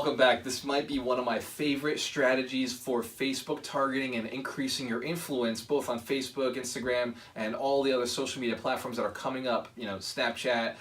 welcome back. This might be one of my favorite strategies for Facebook targeting and increasing your influence both on Facebook, Instagram, and all the other social media platforms that are coming up, Snapchat,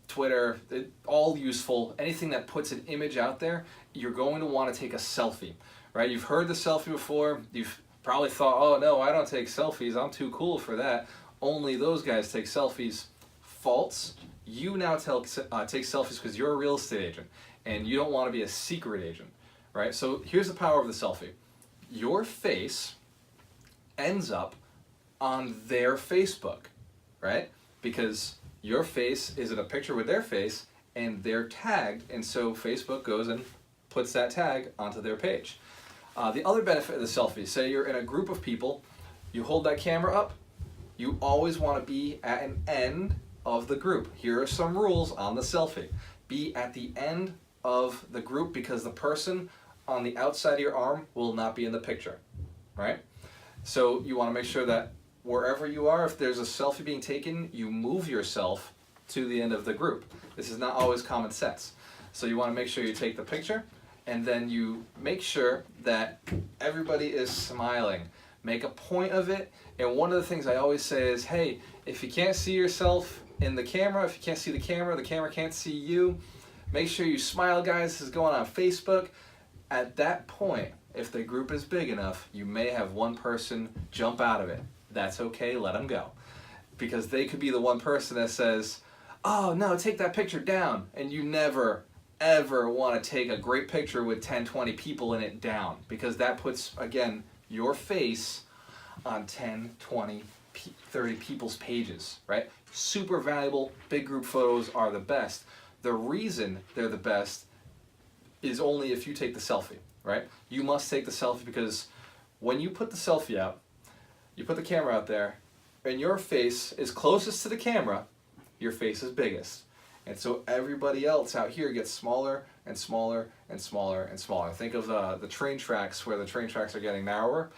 Twitter, all useful. Anything that puts an image out there, you're going to want to take a selfie, right? You've heard the selfie before. You've probably thought, oh no, I don't take selfies. I'm too cool for that. Only those guys take selfies. False. You now take selfies because you're a real estate agent and you don't want to be a secret agent, right? So here's the power of the selfie. Your face ends up on their Facebook, right? Because your face is in a picture with their face and they're tagged, and so Facebook goes and puts that tag onto their page. The other benefit of the selfie, say you're in a group of people, you hold that camera up, you always want to be at an end of the group. Here are some rules on the selfie. Be at the end of the group because the person on the outside of your arm will not be in the picture, right? So you want to make sure that wherever you are, if there's a selfie being taken, you move yourself to the end of the group. This is not always common sense. So you want to make sure you take the picture and then you make sure that everybody is smiling. Make a point of it. And one of the things I always say is, hey, if you can't see yourself in the camera, if you can't see the camera can't see you, make sure you smile, guys. This is going on Facebook. At that point, if the group is big enough, you may have one person jump out of it. That's okay, let them go. Because they could be the one person that says, oh no, take that picture down. And you never, ever want to take a great picture with 10, 20 people in it down. Because that puts, again, your face on 10, 20, 30 people's pages, right? Super valuable. Big group photos are the best. The reason they're the best is only if you take the selfie, right? You must take the selfie because when you put the selfie out, you put the camera out there, and your face is closest to the camera, your face is biggest. And so everybody else out here gets smaller and smaller and smaller and smaller. Think of the train tracks where the train tracks are getting narrower.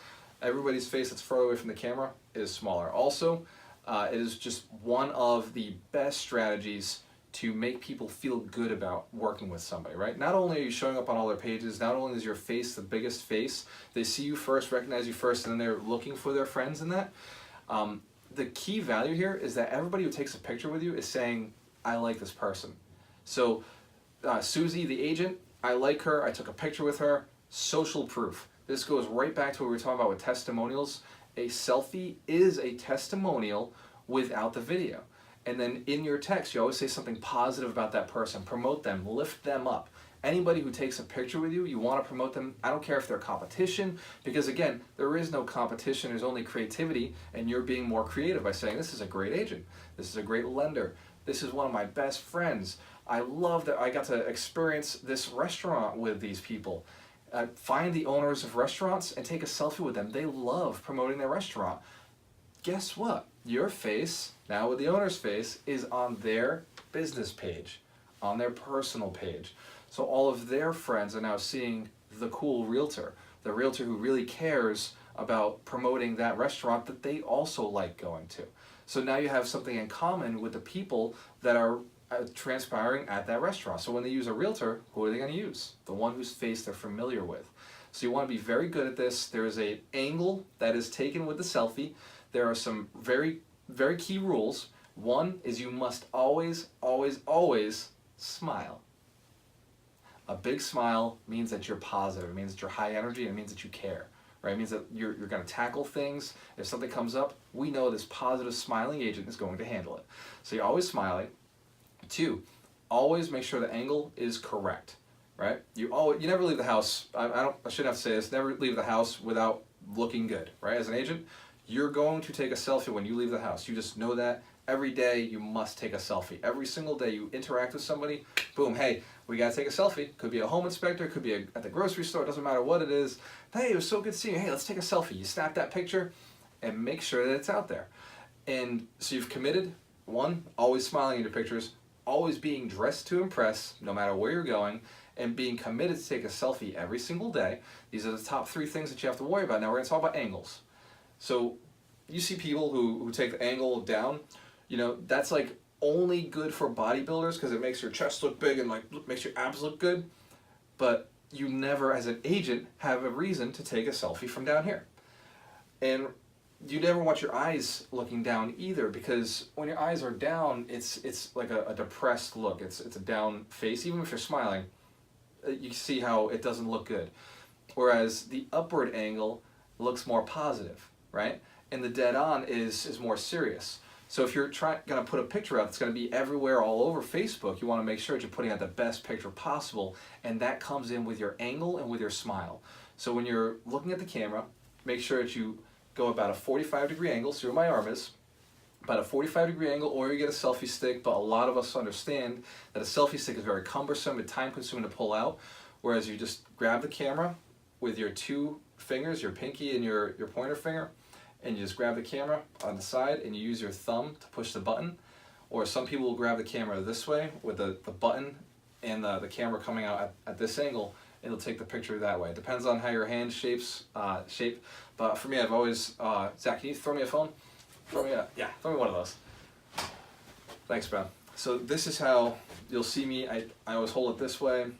Everybody's face that's further away from the camera is smaller. Also, it is just one of the best strategies to make people feel good about working with somebody, right? Not only are you showing up on all their pages, not only is your face the biggest face, they see you first, recognize you first, and then they're looking for their friends in that. The key value here is that everybody who takes a picture with you is saying, I like this person. So Susie, the agent, I like her, I took a picture with her, social proof. This goes right back to what we were talking about with testimonials. A selfie is a testimonial without the video. And then in your text, you always say something positive about that person. Promote them, lift them up. Anybody who takes a picture with you, you want to promote them. I don't care if they're competition, because again, there is no competition, there's only creativity, and you're being more creative by saying, this is a great agent, this is a great lender, this is one of my best friends. I love that I got to experience this restaurant with these people. Find the owners of restaurants and take a selfie with them. They love promoting their restaurant. Guess what? Your face, now with the owner's face, is on their business page, on their personal page. So all of their friends are now seeing the cool realtor, the realtor who really cares about promoting that restaurant that they also like going to. So now you have something in common with the people that are transpiring at that restaurant. So when they use a realtor, who are they going to use? The one whose face they're familiar with. So you want to be very good at this. There is an angle that is taken with the selfie. There are some very, very key rules. One is you must always, always, always smile. A big smile means that you're positive. It means that you're high energy. And it means that you care. Right? It means that you're going to tackle things. If something comes up, we know this positive smiling agent is going to handle it. So you're always smiling. 2, always make sure the angle is correct. Right? You never leave the house. I shouldn't have to say this. Never leave the house without looking good. Right? As an agent, you're going to take a selfie when you leave the house. You just know that. Every day you must take a selfie. Every single day you interact with somebody, boom, hey, we gotta take a selfie. Could be a home inspector, could be at the grocery store, it doesn't matter what it is. Hey, it was so good seeing you. Hey, let's take a selfie. You snap that picture and make sure that it's out there. And so you've committed, 1, always smiling in your pictures, always being dressed to impress, no matter where you're going, and being committed to take a selfie every single day. These are the top 3 things that you have to worry about. Now we're gonna talk about angles. So you see people who take the angle down, that's like only good for bodybuilders because it makes your chest look big and like makes your abs look good. but you never, as an agent, have a reason to take a selfie from down here. And you never want your eyes looking down either, because when your eyes are down, it's like a depressed look. It's a down face. Even if you're smiling, you see how it doesn't look good. Whereas the upward angle looks more positive, right? And the dead on is more serious. So if you're gonna put a picture out that's gonna be everywhere all over Facebook, you wanna make sure that you're putting out the best picture possible, and that comes in with your angle and with your smile. So when you're looking at the camera, make sure that you go about a 45-degree angle, see where my arm is, about a 45-degree angle, or you get a selfie stick, but a lot of us understand that a selfie stick is very cumbersome and time-consuming to pull out, whereas you just grab the camera with your two fingers, your pinky and your pointer finger, and you just grab the camera on the side and you use your thumb to push the button. Or some people will grab the camera this way with the button and the camera coming out at this angle, and it'll take the picture that way. It depends on how your hand shape. But for me, I've always, Zach, can you throw me a phone? Throw me one of those. Thanks, bro. So this is how you'll see me. I always hold it this way, and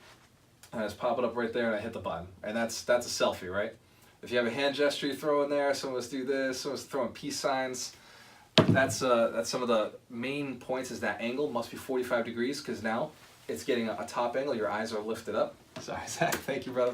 I just pop it up right there and I hit the button. And that's a selfie, right? If you have a hand gesture you throw in there, some of us do this, some of us throwing peace signs. That's some of the main points, is that angle must be 45 degrees, because now it's getting a top angle, your eyes are lifted up. Sorry, Zach, thank you, brother.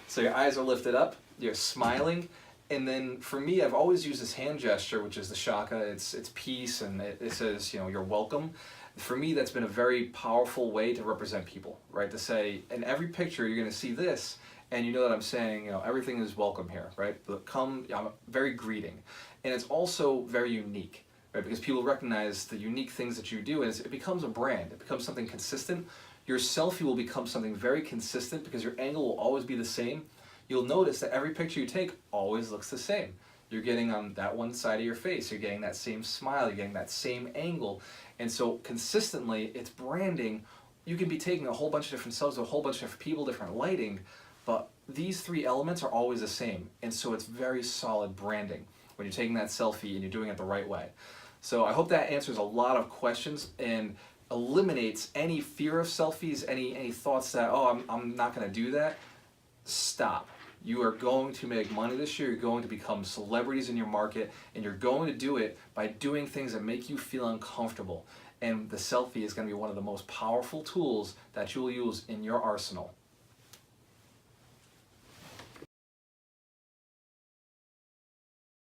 So your eyes are lifted up, you're smiling, and then for me, I've always used this hand gesture, which is the shaka. It's peace, and it says, you know, you're welcome. For me, that's been a very powerful way to represent people, right? To say, in every picture, you're gonna see this, and you know that I'm saying, you know, everything is welcome here, right? I'm very greeting. And it's also very unique, right? Because people recognize the unique things that you do, and it becomes a brand. It becomes something consistent. Your selfie will become something very consistent because your angle will always be the same. You'll notice that every picture you take always looks the same. You're getting on that one side of your face, you're getting that same smile, you're getting that same angle. And so consistently, it's branding. You can be taking a whole bunch of different selfies, a whole bunch of different people, different lighting, but these three elements are always the same. And so it's very solid branding when you're taking that selfie and you're doing it the right way. So I hope that answers a lot of questions and eliminates any fear of selfies, any thoughts that, oh, I'm not gonna do that. Stop. You are going to make money this year, you're going to become celebrities in your market, and you're going to do it by doing things that make you feel uncomfortable. And the selfie is gonna be one of the most powerful tools that you'll use in your arsenal.